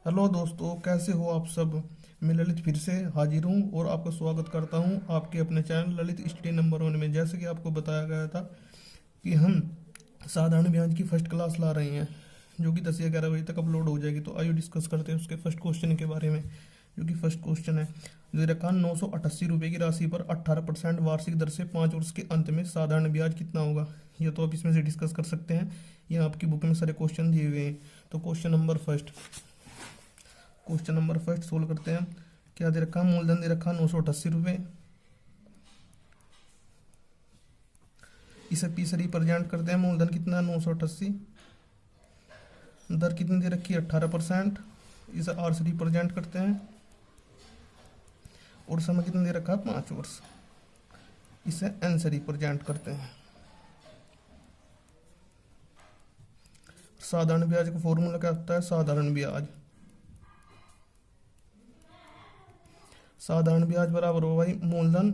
Hello दोस्तों, कैसे हो आप सब। मैं ललित फिर से हाजिर हूँ और आपका स्वागत करता हूँ आपके अपने चैनल ललित स्टडी नंबर 1 में। जैसे कि आपको बताया गया था कि हम साधारण ब्याज की फर्स्ट क्लास ला रहे हैं, जो कि 10 या 11 बजे तक अपलोड हो जाएगी। तो आइए डिस्कस करते हैं उसके फर्स्ट क्वेश्चन के बारे में, जो कि फर्स्ट क्वेश्चन है। दे रखा 988 रुपये की राशि पर 18% वार्षिक दर से 5 वर्ष के अंत में साधारण ब्याज कितना होगा। ये तो आप इसमें से डिस्कस कर सकते हैं, ये आपकी बुक में सारे क्वेश्चन दिए हुए हैं। तो क्वेश्चन नंबर फर्स्ट सोल्व करते हैं। क्या दे रखा, मूलधन दे रखा 988 रुपये। इसे पी से रिप्रेजेंट करते हैं। मूलधन कितना है 988, दर कितनी दे रखी है 18%। इसे आर से रिप्रेजेंट करते हैं और समय कितना दे रखा है 5 वर्ष। इसे एन से रिप्रेजेंट करते हैं। साधारण ब्याज का फॉर्मूला क्या होता है। साधारण ब्याज बराबर हो भाई मूलधन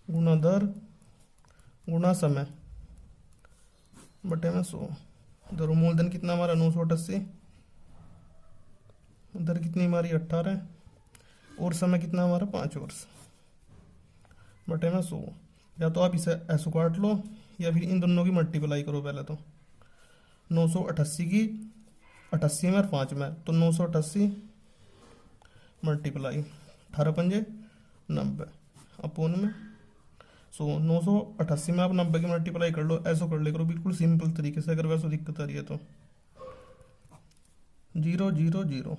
गुना दर गुना समय बटे में 100। दर मूलधन कितना हमारा 988, दर कितनी हमारी 18 और समय कितना हमारा 5 वर्ष बटे में 100। या तो आप इसे ऐसे काट लो या फिर इन दोनों की मल्टीप्लाई करो। पहले तो 988 की 88 में और 5 में, तो 988 मल्टीप्लाई 18×5 = 90 अपोन में 100। 988 में आप 90 की मल्टीप्लाई कर लो, ऐसा कर ले करो बिल्कुल सिंपल तरीके से। अगर वैसे दिक्कत आ रही है तो 0 0 0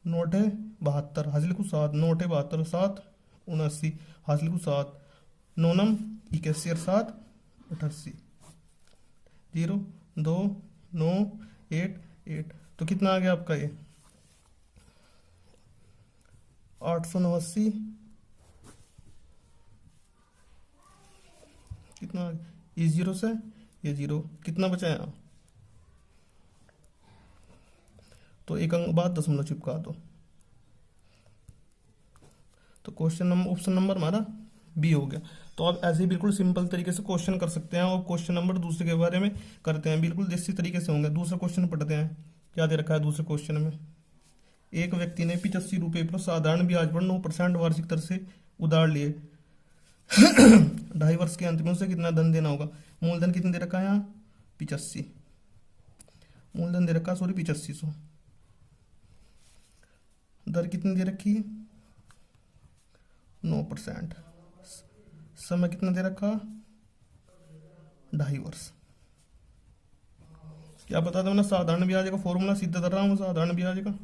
नोट है 72 हासिल को 7, नोट है 72 7 79 हासिल को 7 9 नम 81 और 7 88 0 2 9 8 8। तो कितना आ गया आपका ये 889। कितना इस जीरो से ये जीरो कितना बचा है। तो एक अंक बाद दशमलव चिपका दो। तो क्वेश्चन नंबर ऑप्शन नंबर हमारा बी हो गया। तो आप ऐसे ही बिल्कुल सिंपल तरीके से क्वेश्चन कर सकते हैं। और क्वेश्चन नंबर दूसरे के बारे में करते हैं, बिल्कुल देसी तरीके से होंगे। दूसरा क्वेश्चन पढ़ते हैं। क्या दे रखा है दूसरे क्वेश्चन में। एक व्यक्ति ने 85 रुपये पर साधारण ब्याज पर 9% वार्षिक दर से उधार लिए 2.5 वर्ष के अंत में उसे कितना धन देना होगा। मूलधन कितने दे रखा है यहाँ 85, मूलधन दे रखा 8500। दर कितनी दे रखी 9%। समय कितना दे रखा 2.5 वर्ष। क्या बता दो ना, साधारण ब्याज का फॉर्मूला सीधा कर रहा हूं। साधारण ब्याज का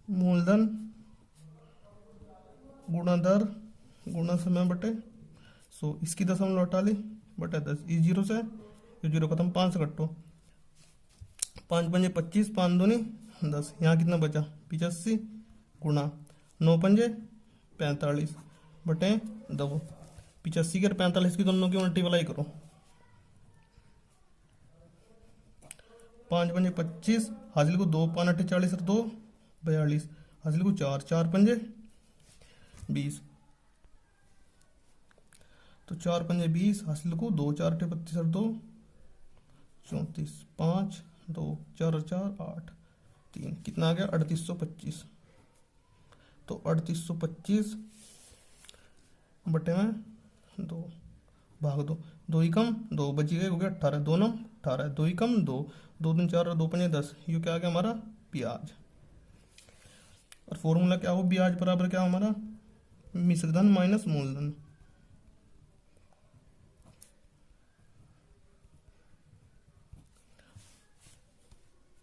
मूलधन गुणा दर गुणा समय बटे 100। इसकी दशमलव हटा ली बटे 10। इस जीरो से ये जीरो खत्म, 5 से कटो 5 पंजे 25 5 दूनी 10। यहाँ कितना बचा 85 गुणा 9 पंजे 45 बटे 2। 85 के 45 की दोनों की मल्टीप्लाई करो। 5 पंजे 25 हासिल को 2 5 8 40 और 2 42 हासिल को 4 4 पंजे 20। तो 4 पंजे 20 हासिल को 2 4 8 32 और 2 34 5 2 4 4 8 3 कितना आ गया 3825। तो 3825 बटे में 2 भाग 2, 2 ही कम 2 बची गए हो गया 18, 2 9 18, 2 ही कम 2 2 3 4 और 2 5 10। ये क्या आ गया हमारा ब्याज। और फॉर्मूला क्या हो ब्याज बराबर क्या हो हमारा मिश्र धन माइनस मूलधन।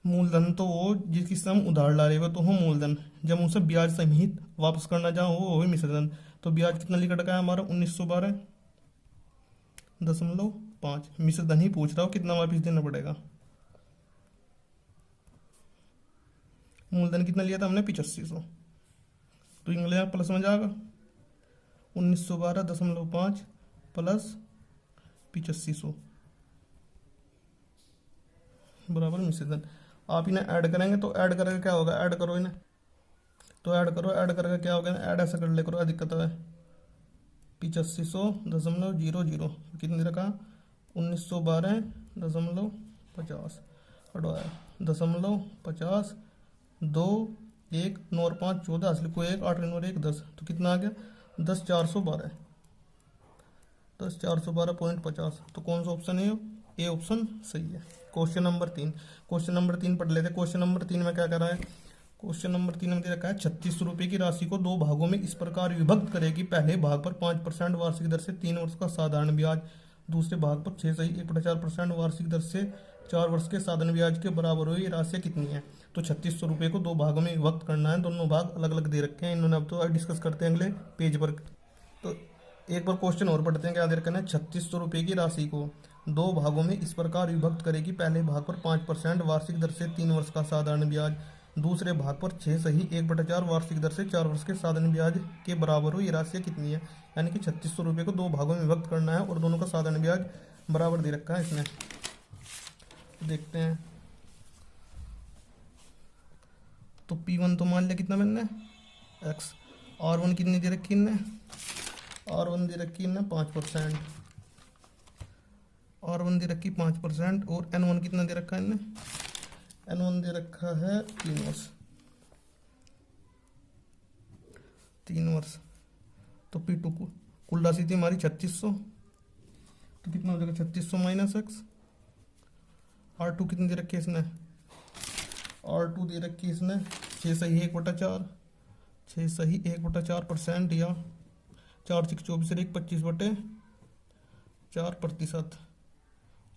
मूलधन तो वो जिसकी से हम उधार ला रहे हो तो हो मूलधन, जब उनसे ब्याज सहित वापस करना चाहो वो हो मिश्र धन। तो ब्याज कितना लिखा रखा है हमारा 1912.5। मिश्र धन ही पूछ रहा हो कितना वापस देना पड़ेगा। मूलधन कितना लिया था हमने 8500, तो इंग्लिश प्लस में जाएगा 1912.5 प्लस 8500 बराबर मिश्र धन। आप इन्हें ऐड करेंगे तो ऐड करके क्या होगा, ऐड करो इन्हें तो ऐड करो, ऐड करके क्या होगा ऐड ऐसा कर ले करो, दिक्कत है 8500.00 कितने रखा 1912.5 50 हटवाया 0.50 2 1 9 और 5 14 हासिल को 1 8 और 1 10 तो कितना आ गया 10,412 10,412.50। तो कौन सा ऑप्शन है? ए ऑप्शन सही है। क्वेश्चन नंबर 3 पढ़ लेते। क्वेश्चन नंबर 3 में क्या कर रहा है? क्वेश्चन नंबर 3 में दे रखा है 3600 रुपये की राशि को 2 भागों में इस प्रकार विभक्त करेगी। पहले भाग पर 5% वार्षिक दर से 3 वर्ष का साधारण ब्याज, दूसरे भाग पर 6.1% वार्षिक दर से 4 वर्ष के साधारण ब्याज के बराबर हुई। ये राशि कितनी है? तो 3600 रुपये को 2 भागों में विभक्त करना है। दोनों भाग अलग अलग दे रखे हैं इन्होंने। अब तो डिस्कस करते हैं अगले पेज पर। तो एक बार क्वेश्चन और पढ़ते हैं। क्या दे रखा है? 3600 रुपये की राशि को 2 भागों में इस प्रकार विभक्त करेगी। पहले भाग पर 5% वार्षिक दर से 3 वर्ष का साधारण ब्याज, दूसरे भाग पर 6.1/4 वार्षिक दर से 4 वर्ष के साधारण ब्याज के बराबर हो। ये राशि कितनी है? यानी कि 3600 रुपये को 2 भागों में विभक्त करना है और दोनों का साधारण ब्याज बराबर दे रखा है इसमें। देखते हैं। तो P1 तो मान लिया कितना मैंने x। R1 कितनी दे रखी इनने? R1 दे रखी इनने 5%। R1 दे रखी 5% और N1 कितना दे रखा है इनने? N1 दे रखा है 3 वर्ष। 3 वर्ष। तो P2 को कुल राशि थी हमारी 3600। तो कितना हो जाएगा? 3600 माइनस x। R2 कितनी दे रखी है इसने? R2 दे रखी है इसने 6.1/4। 6.1/4% या 4 6 24 और 1 25/4%।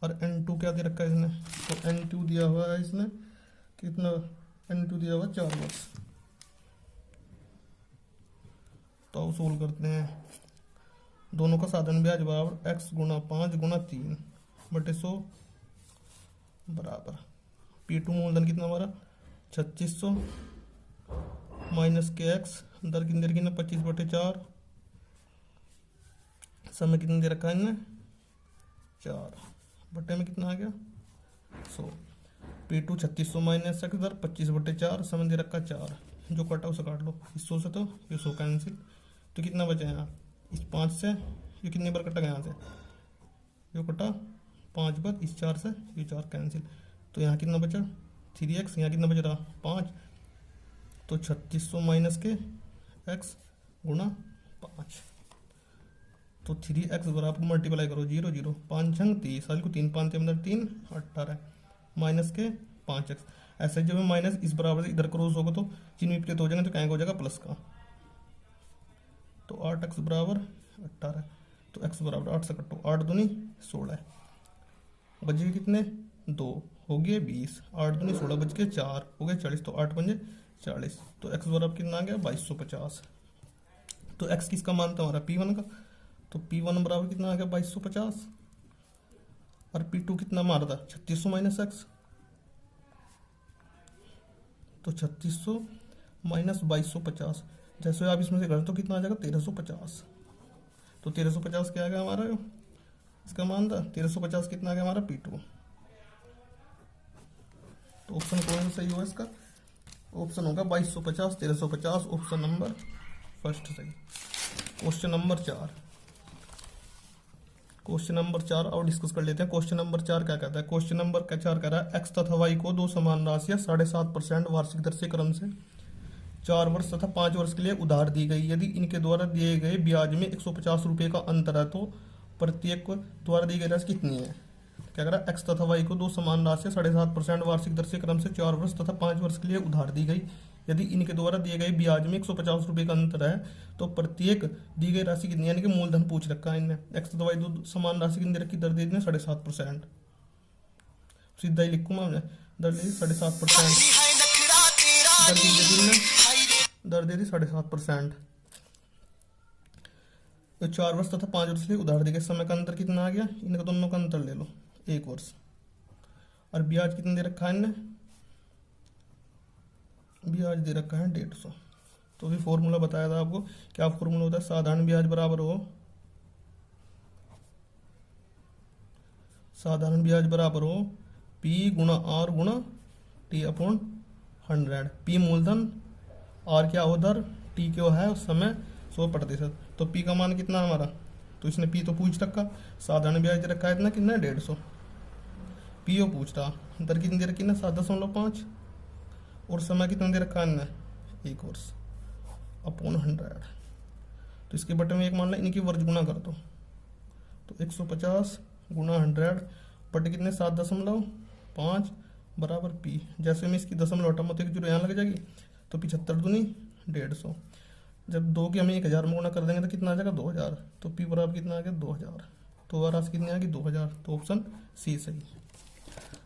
और N2 क्या दे रखा है इसने? तो N2 दिया हुआ है इसने कितना? N2 दिया हुआ 4 वर्ष। तो अब सोल्व करते हैं। दोनों का साधारण ब्याज बराबर x गुणा 5 गुणा 3 बटे 100 बराबर P2 मूलधन कितना हमारा 3600 माइनस के x दर कितनी दे रखी है? 25/4। समय कितना दे रखा है इनने? 4 बटे में कितना आ गया? 100। P2 3600 माइनस x दर 25/4, समय दे रखा 4। जो कटा उसे काट लो। इस 100 से तो ये 100 कैंसिल। तो कितना बचा यहाँ? इस 5 से ये कितनी बार कटा गया? यहाँ से ये कटा 5 बार। इस 4 से ये 4 कैंसिल। तो यहाँ कितना बचा? 3x। यहाँ कितना बच रहा? 5। तो 3600 माइनस के x गुणा 5। तो 3x बराबर मल्टीप्लाई करो 0 0 5 छंग 30 साल को 3 5 3 18 माइनस के 5x। ऐसे जब माइनस इस बराबर से इधर क्रॉस होगा तो चिन्ह विपरीत हो जाएगा। तो कहेंगे हो जाएगा प्लस का। तो 8x बराबर 18। तो x बराबर 8 से कटो 8 दूनी 16 बच गए कितने? 2 हो गए 20। 8 दूनी 16 बच के 4 हो गए 40। तो 8 पंजे 40। तो x बराबर कितना आ गया? 2250। तो x किसका मान था हमारा? P1 का। तो P1 बराबर कितना आ गया? 2250। और P2 कितना मारा था? 3600 माइनस x। तो 3600 माइनस 2250। जैसे आप इसमें से कर तो कितना आ जाएगा? 1350। तो 1350 क्या आ गया हमारा? इसका मान था 1350 कितना आ गया हमारा? P2। तो ऑप्शन कौन सा सही होगा इसका? ऑप्शन होगा 2250 1350। ऑप्शन नंबर फर्स्ट सही। क्वेश्चन नंबर 4 और डिस्कस कर लेते हैं। क्वेश्चन नंबर 4 क्या कहता है? क्वेश्चन नंबर 4 कह रहा है x तथा y को 2 समान राशियां 7.5% वार्षिक दर से क्रम से 4 वर्ष तथा 5 वर्ष के लिए उधार दी गई। यदि इनके द्वारा दिए गए ब्याज में 150 रुपये का अंतर है तो प्रत्येक को द्वारा दी गई राशि कितनी है? क्या कह रहा है? x तथा y को 2 समान राशियां 7.5% वार्षिक दर से क्रम से 4 वर्ष तथा 5 वर्ष के लिए उधार दी गई। यदि इनके द्वारा दिए गए ब्याज में 150 रुपये का अंतर है तो प्रत्येक दी गई राशि कितनी? यानी कि मूलधन पूछ रखा है इनने। x तथा y 2 समान राशि कितनी दे रखी? दर दे दी 7.5%। सीधा ही लिखूंगा मैं। दर दे दी 7.5%। दर दे दी 7.5%। तो 4 वर्ष तथा 5 वर्ष के लिए उधार दी गई। समय का अंतर कितना आ गया? इनका दोनों का अंतर ले लो 1 वर्ष। और ब्याज कितना दे रखा है इनने? ब्याज दे रखा है 150। तो भी फॉर्मूला बताया था आपको। क्या फॉर्मूला होता है? साधारण ब्याज बराबर हो P गुणा R गुणा T/100। P मूलधन, R क्या हो दर, T क्या है उस समय 100%। तो P का मान कितना हमारा? तो इसने P तो पूछ रखा। साधारण ब्याज दे रखा है इतना कितना? 150। पीओ पूछ रहा, दर कितनी दे रखी ना 7.5, और समय कितना दे रखा है 1 वर्ष अपॉन 100। तो इसके बटे में एक मान लें, इनकी वर्ज गुना कर दो, तो 150 गुना 100 बटे कितने 7.5 बराबर पी। जैसे मैं इसकी दशमलव हटाऊंगा तो एक जीरो यहाँ लग जाएगी, तो 75 दूनी 150। जब 2 की हमें 1000 में गुना कर देंगे तो कितना आ जाएगा 2000, तो पी बराबर कितना आ गया 2000। तो वह राशि कितनी आ गई 2000, तो ऑप्शन सी सही।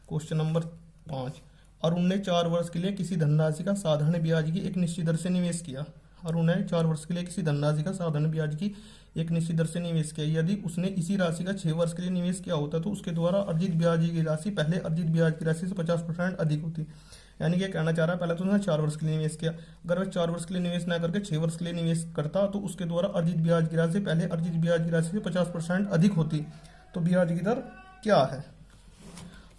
क्वेश्चन नंबर 5, अरुण ने 4 वर्ष के लिए किसी धनराशि का साधारण ब्याज की एक निश्चित दर से निवेश किया। अरुण ने 4 वर्ष के लिए किसी धनराशि का साधारण ब्याज की एक निश्चित दर से निवेश किया। यदि उसने इसी राशि का 6 वर्ष के लिए निवेश किया होता तो उसके द्वारा अर्जित ब्याज की राशि पहले अर्जित ब्याज की राशि से 50% अधिक होती। यानी कि कहना चाह रहा है, पहले तो उसने 4 वर्ष के लिए निवेश किया, अगर वह 4 वर्ष के लिए निवेश ना करके 6 वर्ष के लिए निवेश करता तो उसके द्वारा अर्जित ब्याज की राशि पहले अर्जित ब्याज की राशि से 50% अधिक होती। तो ब्याज की दर क्या है?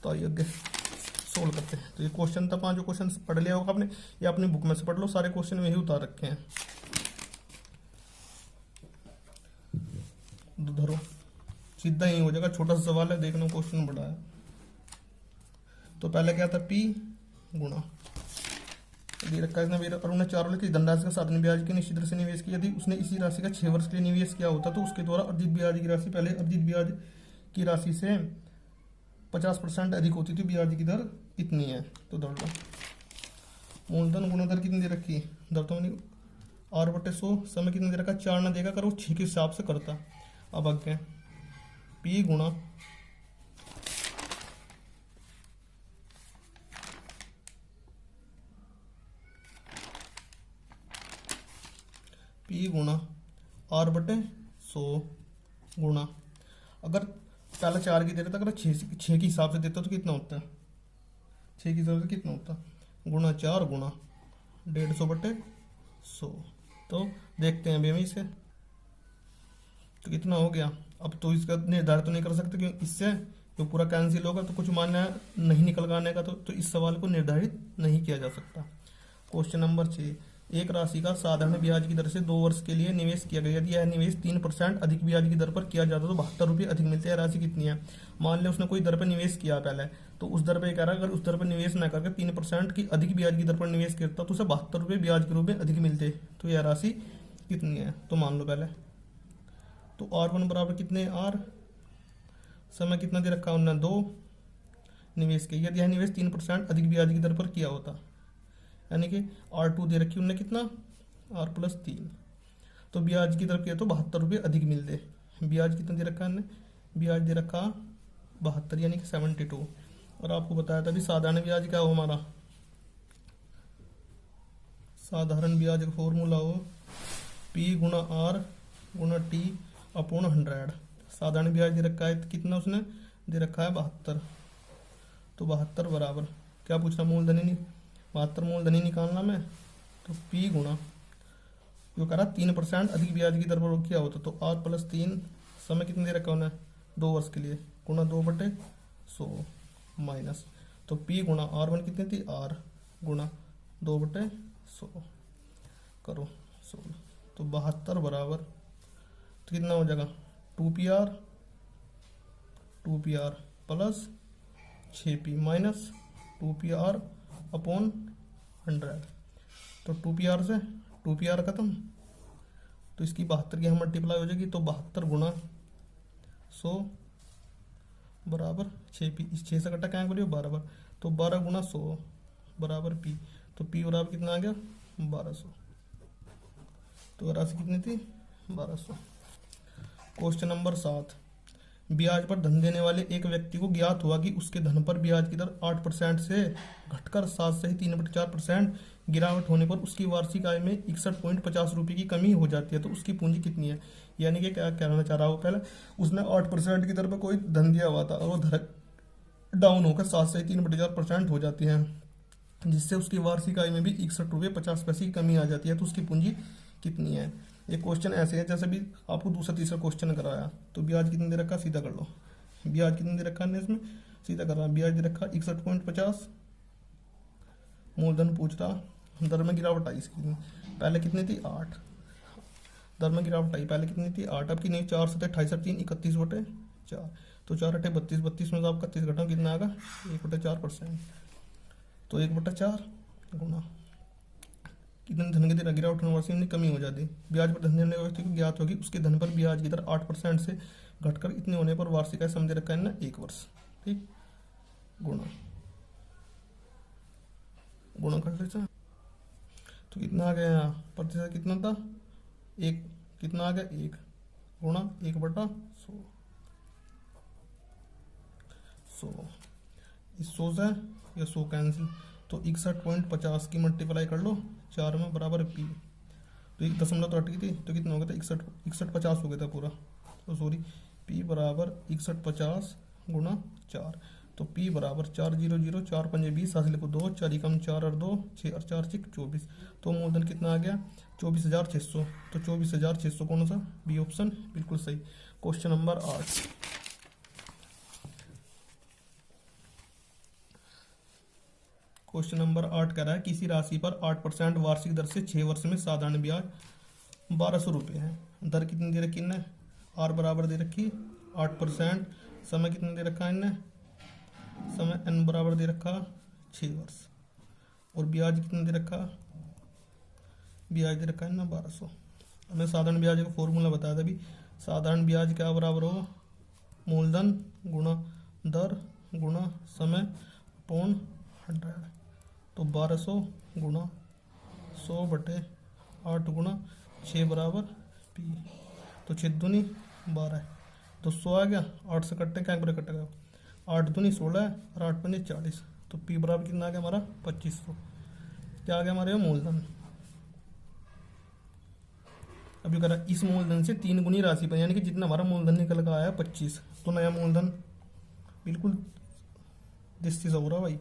तो आइए आगे सोल्व करते हैं। तो ये क्वेश्चन था 5, जो क्वेश्चन पढ़ लिया होगा आपने, ये अपनी बुक में से पढ़ लो, सारे क्वेश्चन वही उतार रखे हैं। धरो सीधा ही हो जाएगा, छोटा सा सवाल है, देखना क्वेश्चन बड़ा है। तो पहले क्या था, पी गुणा दे रखा है इसने, अरुण ने 4 वर्ष की धनराशि का साधारण ब्याज की निश्चित दर से निवेश किया। यदि उसने इसी राशि का 6 वर्ष के लिए निवेश किया होता तो उसके द्वारा अर्जित ब्याज की राशि पहले अर्जित ब्याज की राशि से 50% अधिक होती थी। ब्याज की दर कितनी है? तो दर लो, मूलधन गुणा दर कितनी दे रखी, दर तो मैंने R/100, समय कितना दे रखा 4 ना देगा, करो 6 के हिसाब से करता। अब आगे पी गुणा R/100 गुणा, अगर पहले 4 की दे रहा था, अगर 6 के हिसाब से देता तो कितना होता है, 6 के हिसाब से कितना होता, गुणा 4 गुणा 150/100। तो देखते हैं अभी हम इसे, तो कितना हो गया। अब तो इसका निर्धारित तो नहीं कर सकते क्योंकि इससे तो पूरा कैंसिल होगा, तो कुछ मानना नहीं निकल आने का, तो इस सवाल को निर्धारित नहीं किया जा सकता। क्वेश्चन नंबर 6, एक राशि का साधारण ब्याज की दर से 2 वर्ष के लिए निवेश किया गया। यदि यह निवेश 3% अधिक ब्याज की दर पर किया जाता तो 72 रुपये अधिक मिलते हैं। राशि कितनी है? मान लें उसने कोई दर पर निवेश किया पहले, तो उस दर पर कह रहा है, अगर उस दर पर निवेश न करके 3% की अधिक ब्याज की दर पर निवेश करता तो उसे 72 रुपये ब्याज के रूप में अधिक मिलते। तो यह राशि कितनी है? तो मान लो पहले, तो R1 बराबर कितने, R समय कितना दे रखा उन्होंने 2 निवेश किया। यदि यह निवेश 3% अधिक ब्याज की दर पर किया होता, यानी कि R2 दे रखी उन्होंने कितना R+3, तो ब्याज की दर किया तो 72 रुपये अधिक मिलते। ब्याज कितना दे रखा है, ब्याज दे रखा 72 यानी कि 72। और आपको बताया था भी साधारण ब्याज क्या हो हमारा, साधारण ब्याज का फॉर्मूला हो P गुणा R गुणा T अपॉन 100। साधारण ब्याज दे रखा है कितना, उसने दे रखा है 72, तो 72 बराबर क्या पूछना, मूलधनी 72 मूलधनी निकालना में, तो P गुणा जो कह रहा 3% अधिक ब्याज की दर पर किया होता तो R+3 समय कितने दे रखा उन्हें 2 वर्ष के लिए, गुणा 2/100 माइनस, तो P गुणा R1 कितनी थी, R गुणा 2/100 करो 16, तो 72 बराबर तो कितना हो जाएगा 2PR plus 6P minus 2PR upon 100। तो 2PR से 2PR खत्म, तो इसकी 72 की हम मल्टीप्लाई हो जाएगी, तो 72 गुणा 100 बराबर 6P। इस 6 से कटा क्या बोलिए 12 बार, तो 12 गुणा 100 बराबर P। तो P बराबर कितना आ गया 1200। तो राशि कितनी थी 1200। क्वेश्चन नंबर 7, ब्याज पर धन देने वाले एक व्यक्ति को ज्ञात हुआ कि उसके धन पर ब्याज की दर 8% से घटकर 7 से ही 3/4% गिरावट होने पर उसकी वार्षिक आय में 61.50 रुपये की कमी हो जाती है। तो उसकी पूंजी कितनी है? यानी कि क्या कहना चाह रहा हो, पहले उसने 8% की दर पर कोई धन दिया हुआ था और वो धर डाउन होकर 7 से 3/4% हो जाती है, जिससे उसकी वार्षिक आय में भी 61.50 रुपये की कमी आ जाती है। तो उसकी पूंजी कितनी है? ये क्वेश्चन ऐसे है जैसे भी आपको दूसरा तीसरा क्वेश्चन कराया। तो ब्याज कितने दे रखा, सीधा कर लो, ब्याज कितने दे रखा है इसमें, सीधा कर रहा है। ब्याज दे रखा 61.50, मूलधन पूछ रहा, दर में गिरावट आई इसकी, पहले कितनी थी 8, दर में गिरावट आई पहले कितनी थी 8, अब की नहीं 4 से 28 3 31/4, तो 4×8 = 32 में से आपका 30 घटाओ कितना आएगा 1/4%। तो 1/4 गुना कितने धन की दर गिरावट होने वाली कमी हो जाती। ब्याज पर धन देने वाले व्यक्ति को ज्ञात होगी उसके धन पर ब्याज की दर 8% से घटकर इतने होने पर वार्षिक आय समझ रखा है ना 1 वर्ष। ठीक, गुणा गुणा कर लेते हैं तो कितना आ गया यहाँ प्रतिशत कितना था 1, कितना आ गया 1 गुणा 1/100। 100 इस 100 से या 100 कैंसिल तो 61.50 की मल्टीप्लाई कर लो 4 में बराबर पी। तो 1 दशमलव तो हट गई थी तो कितना हो गया था 6150 हो गया था पूरा। तो सॉरी पी बराबर 6150 गुणा 4। तो पी बराबर 400 4 5 20 हासिल को 2 4 कम 4 और 2 6 और 4 6 24। तो मूलधन कितना आ गया 24,600। तो 24,600 कौन सा बी ऑप्शन बिल्कुल सही। Question number 8। क्वेश्चन नंबर 8 कह रहा है किसी राशि पर 8% वार्षिक दर से 6 वर्ष में साधारण ब्याज 1200 रुपये है। दर कितनी दे रखी इनने आर बराबर दे रखी 8%। समय कितना दे रखा है इनने समय एन बराबर दे रखा 6 वर्ष। और ब्याज कितना दे रखा ब्याज दे रखा है ना 1200। हमें साधारण ब्याज का फॉर्मूला बताया था अभी। साधारण ब्याज क्या बराबर हो मूलधन गुणा दर गुणा समय अपॉन 100। तो 1200 गुणा 100/8 गुणा 6 बराबर पी। तो 6 दूनी 12 तो 100 आ गया 8 से कट्टे क्या बड़े कटेगा 8 दूनी 16 और 8 पंजे 40। तो पी बराबर कितना आ गया हमारा 2500। क्या आ गया हमारे मूलधन। अभी कह रहा इस मूलधन से 3 गुनी राशि पर यानी कि जितना हमारा मूलधन निकल का आया 25। तो नया मूलधन बिल्कुल दिस चीज हो रहा भाई।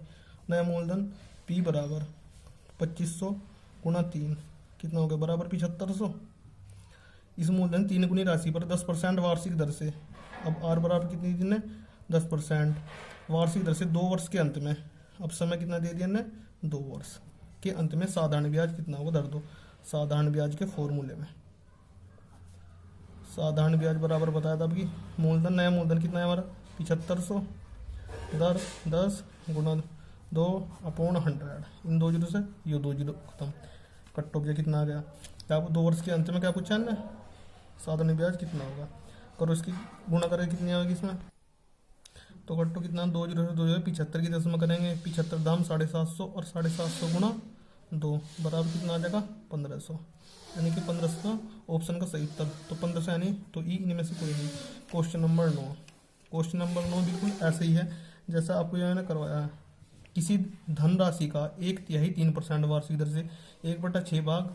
नया मूलधन पी बराबर 2500 गुणा 3 कितना हो गया बराबर 7500। इस मूलधन 3 गुनी राशि पर 10% वार्षिक दर से। अब आर बराबर कितनी दिन है 10% वार्षिक दर से 2 वर्ष के अंत में। अब समय कितना दे दिया ने 2 वर्ष के अंत में साधारण ब्याज कितना होगा दर दो। साधारण ब्याज के फॉर्मूले में साधारण ब्याज बराबर बताया था अभी मूलधन नया मूलधन कितना है हमारा 7500 दर 10 गुणा 2/100। इन 2 जीरो से ये 2 जीरो खत्म कट ऑफ कितना आ गया। क्या 2 वर्ष के अंत में क्या पूछा है ना साधारण ब्याज कितना होगा करो इसकी गुणा करें कितनी आएगी इसमें। तो कट्टो कितना 2 जीरो से 2 जीरो 75 की 10 में करेंगे 75 दाम 750 और 750 गुणा 2 बराबर कितना आ जाएगा 1500। यानी कि 1500 ऑप्शन का सही उत्तर। तो 1500 यानी तो ई इनमें से कोई नहीं। Question number 9। क्वेश्चन नंबर 9 बिल्कुल ऐसे ही है जैसा आपको यहाँ ने करवाया है। किसी धनराशि का 1/3 3% वार्षिक दर से 1/6 भाग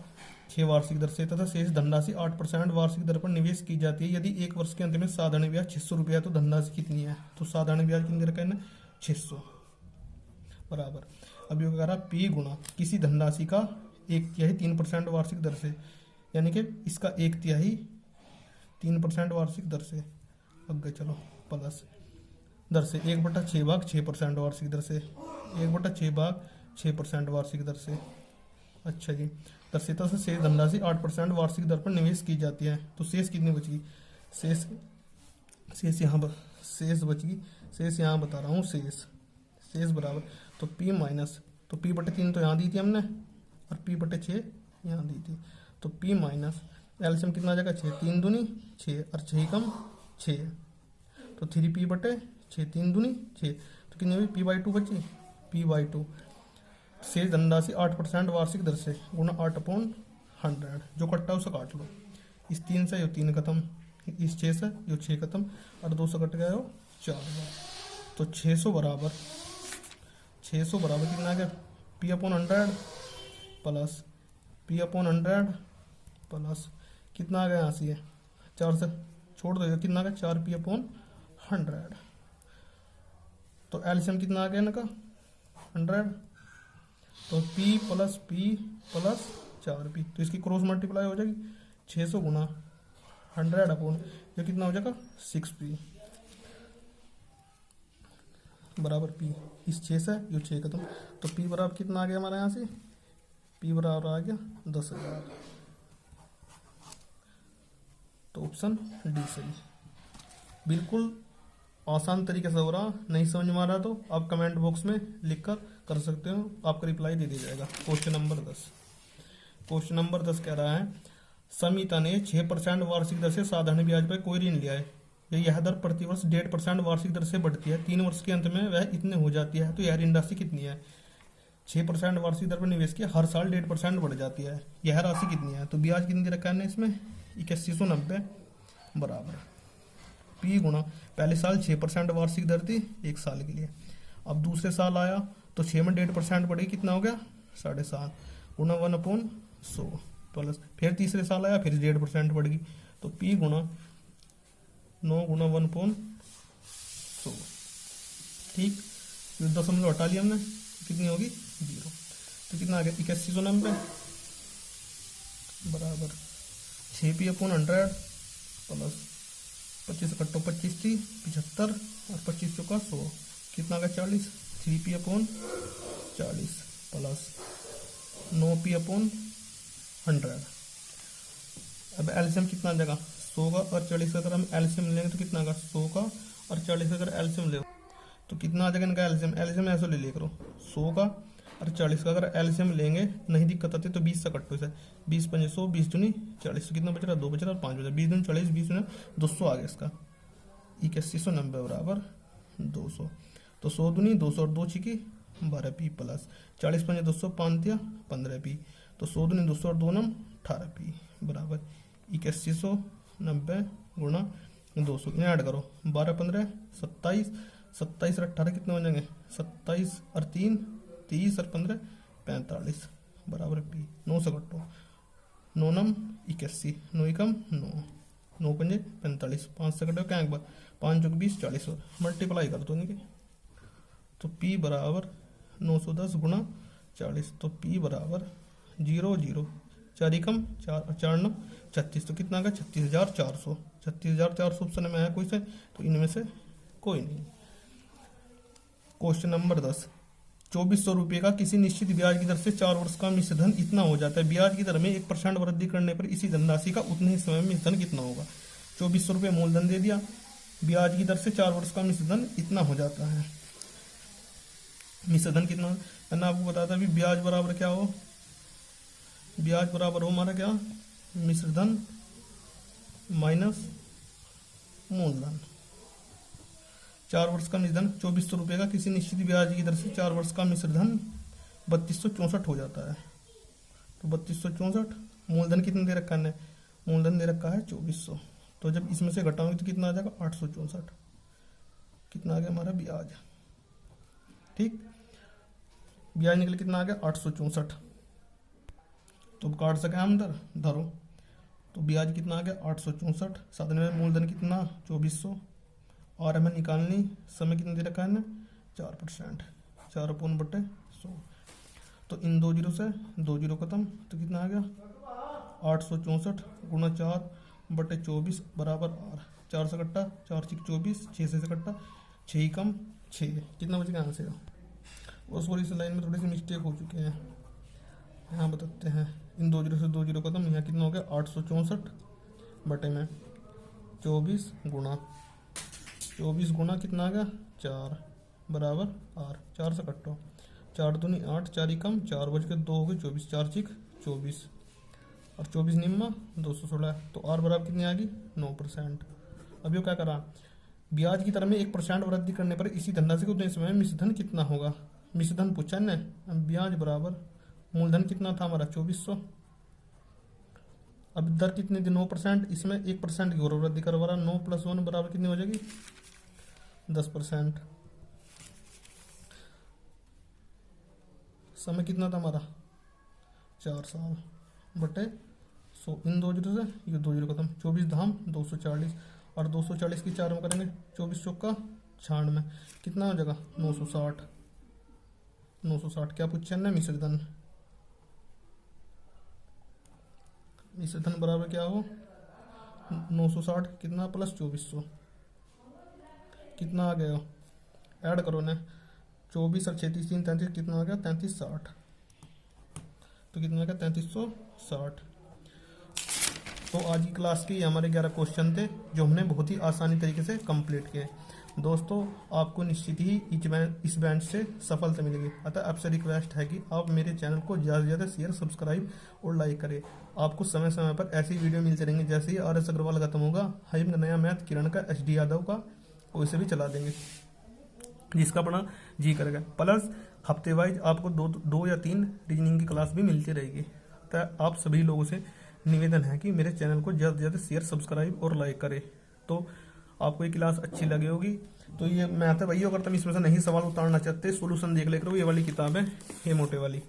6 वार्षिक दर से तथा शेष धनराशि 8% वार्षिक दर पर निवेश की जाती है। यदि 1 वर्ष के अंत में साधारण ब्याज 600 रुपये है तो धनराशि कितनी है। तो साधारण ब्याज कितनी रखा है ना 600 बराबर। अब ये कह रहा पी गुणा किसी धनराशि का 1/3 3% वार्षिक दर से यानी कि इसका 1/3 3% वार्षिक दर से आगे चलो प्लस दर से 1/6 भाग 6% वार्षिक दर से 1/6 भाग 6% वार्षिक दर से। अच्छा जी दर्शिता से शेष धनराशि 8% वार्षिक दर पर निवेश की जाती है। तो शेष कितनी बचगी शेष यहाँ बच गई शेष यहाँ बता रहा हूँ शेष बराबर तो पी माइनस तो p/3 तो यहाँ दी थी हमने और p/6 यहाँ दी थी। तो p माइनस एल्शियम कितना आ जाएगा 6 3 दूनी 6 और 6 कम 6 तो 3p/6 3 दूनी 6 तो कितनी हुई p/2 बची p/2। शेष धनराशि 8% वार्षिक दर से गुणा 8/100 जो कट्टा उसे काट लो। इस 3 से यो 3 खत्म इस 6 से यो 6 खत्म और 2 से कट गया हो 4 बार। तो 600 बराबर कितना आ गया p/100 प्लस p/100 प्लस कितना आ गया यहाँ से 4 से छोड़ दो कितना आ गया 4p/100। तो एल्शियम कितना आ गया इनका 100 तो p + p + 4p तो इसकी क्रॉस मल्टीप्लाई हो जाएगी 600 गुणा 100 ये कितना हो जाएगा 6p बराबर p। इस 6 से ये 6 खत्म तो p बराबर कितना आ गया हमारे यहाँ से p बराबर आ गया 10,000। तो ऑप्शन डी सही बिल्कुल आसान तरीके से हो रहा, नहीं समझ में आ रहा तो आप कमेंट बॉक्स में लिख कर सकते हो, आपका रिप्लाई दे दिया जाएगा। Question number 10। क्वेश्चन नंबर 10 कह रहा है समिता ने 6% वार्षिक दर से साधारण ब्याज पर कोई ऋण लिया है। यह दर प्रतिवर्ष 1.5% वार्षिक दर से बढ़ती है। 3 वर्ष के अंत में वह इतने हो जाती है, तो यह ऋण राशि कितनी है? 6% वार्षिक दर पर निवेश किया, हर साल 1.5% बढ़ जाती है, यह राशि कितनी है? तो ब्याज कितनी रखा है इसमें 8190 बराबर पी गुणा पहले साल 6% वार्षिक दर थी 1 साल के लिए, अब दूसरे साल आया तो 6 में 1.5% बढ़ी, कितना हो गया 7.5 गुणा 1/100 प्लस फिर तीसरे साल आया फिर 1.5% बढ़ गई, तो पी गुणा 9 गुणा 1/100। ठीक, 0.0 हटा लिया हमने, कितनी होगी 0, तो कितना आ गया 8190 बराबर 6p/100 प्लस 25 कट्टो 25 थी 75 और 25 चौका 100, कितना आ गया 40, 3p/40 प्लस 9p/100। अब एलसीएम कितना आ जाएगा 100 का और 40 का, अगर हम एलसीएम लेंगे तो कितना आएगा 100 का और 40 का अगर एलसीएम ले तो कितना आ जाएगा इनका एलसीएम। एलसीएम ऐसे ले लिया करो 100 का और 40 का अगर एलसीएम लेंगे, नहीं दिक्कत आती तो 20 से कट्टो इसे, 20 पंजे 100, 20 दूनी 40, कितना बच रहा 2 बच रहा और 5 बच रहा, 20 दूनी 40, 20 दूनी 200 आ गया इसका 8190 बराबर 200। तो 100 दूनी 200 और 2 छिकी 12p प्लस 40 पंजे 200 5 दिया 15p, तो 100 दूनी 200 और 2 नम 18p बराबर 8190 गुणा 200, इन्हें ऐड करो 12 15 27, 27 और 18 कितने हो जाएंगे 27 और 3 30 और 15 45 बराबर पी। 9 से कटो 9 नम 81, 9 एकम 9, 9 पंजे 45, 5 से कटो क्या एक बार 5 चौक 20 40 और मल्टीप्लाई कर दो इनके, तो पी बराबर 910 गुणा 40, तो पी बराबर 0 0 4 एकम 4 और 4 9 36, तो कितना आ गया 36,400। 36,400 ऑप्शन में है कोई से, तो इनमें से कोई नहीं। क्वेश्चन नंबर 10, 2400 रुपये का किसी निश्चित ब्याज की दर से 4 वर्ष का मिश्र धन इतना हो जाता है। ब्याज की दर में 1% वृद्धि करने पर इसी धनराशि का उतने ही समय में मिश्र धन कितना होगा। 2400 रुपये मूलधन दे दिया, ब्याज की दर से 4 वर्ष का मिश्र धन इतना हो जाता है। मिश्र धन कितना मैंने आपको बताया था अभी, ब्याज बराबर क्या हो, ब्याज बराबर हो हमारा क्या मिश्र धन माइनस मूलधन। 4 वर्ष का मिश्र धन 2400 रुपये का किसी निश्चित ब्याज की दर से 4 वर्ष का मिश्र धन 3264 हो जाता है। तो 3264, मूलधन कितना दे रखा है, मूलधन दे रखा है 2400, तो जब इसमें से घटाओगे तो कितना आ जाएगा 864, कितना आ गया हमारा ब्याज। ठीक, ब्याज निकल कितना आ गया 864, तो काट सके हम धरो, तो ब्याज कितना आ गया 864, साथ में मूलधन कितना 2400 और हमें निकालनी समय कितना दे रखा है ना 4%, 4/100। तो इन 2 जीरो से 2 जीरो खत्म, तो कितना आ गया 864 गुणा 4/24 बराबर R। 4 से कट्टा 4 6 24, 6 से कट्टा 6 एकम 6, कितना बच गया आंसर। और सॉरी इस लाइन में थोड़ी सी मिस्टेक हो चुके हैं, यहाँ बताते हैं। इन 2 जीरो से 2 जीरो खत्म, यहाँ कितना हो गया 864 बटे में 24 गुणा कितना आ गया 4 बराबर R। 4 से कट्टो 4 दूनी 8, 4 एकम 4 बज के 2 हो गए 24, 4 6 24 और 24 निम्मा 216, तो R बराबर कितनी आ गई 9%। अब ये क्या करा, ब्याज की दर में 1% वृद्धि करने पर इसी धनराशि को उतने समय मिश्र धन कितना होगा। मिश्र धन पूछा ने, ब्याज बराबर मूलधन कितना था हमारा 2400, अब दर कितनी थी 9%, इसमें 1% की और वृद्धि करवा रहा, 9 + 1 बराबर कितनी हो जाएगी 10%। समय कितना था हमारा 4 साल बटे 100, इन 2 जीरो से ये 2 जीरो खत्म, 24 धाम 240 और 240 की 4 में करेंगे 24 चौका 96, कितना हो जाएगा 960। 960 क्या पूछा ना मिश्र धन, मिश्र धन बराबर क्या हो 960 कितना प्लस 2400, कितना आ गया ऐड करो ना 24 और 36 3 33, कितना आ गया 3360, तो कितना आ गया 3360। तो आज की क्लास के हमारे 11 क्वेश्चन थे जो हमने बहुत ही आसानी तरीके से कंप्लीट किए। दोस्तों आपको निश्चित ही इस बैंड से सफलता मिलेगी। अतः आपसे रिक्वेस्ट है कि आप मेरे चैनल को ज़्यादा से ज़्यादा शेयर, सब्सक्राइब और लाइक करें। आपको समय समय पर ऐसी वीडियो मिलते रहेंगे। जैसे ही RS अग्रवाल खत्म होगा, हम नया मैथ किरण का, SD यादव का, वैसे भी चला देंगे जिसका अपना जी करेगा। प्लस हफ्ते वाइज आपको दो या 3 रीजनिंग की क्लास भी मिलती रहेगी। तो आप सभी लोगों से निवेदन है कि मेरे चैनल को ज़्यादा से ज़्यादा शेयर, सब्सक्राइब और लाइक करें। तो आपको ये क्लास अच्छी लगी होगी। तो ये मैथ है भाई, अगर तुम इसमें से नहीं सवाल उतारना चाहते, सोल्यूशन देख लेकर ये वाली किताब है, ये मोटे वाली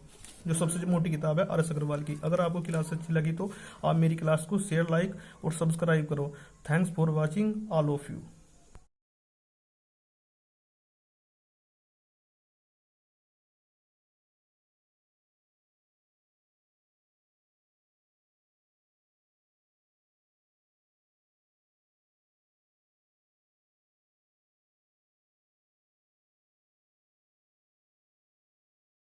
जो सबसे मोटी किताब है RS अग्रवाल की। अगर आपको क्लास अच्छी लगी तो आप मेरी क्लास को शेयर, लाइक और सब्सक्राइब करो। Thanks for watching all of you.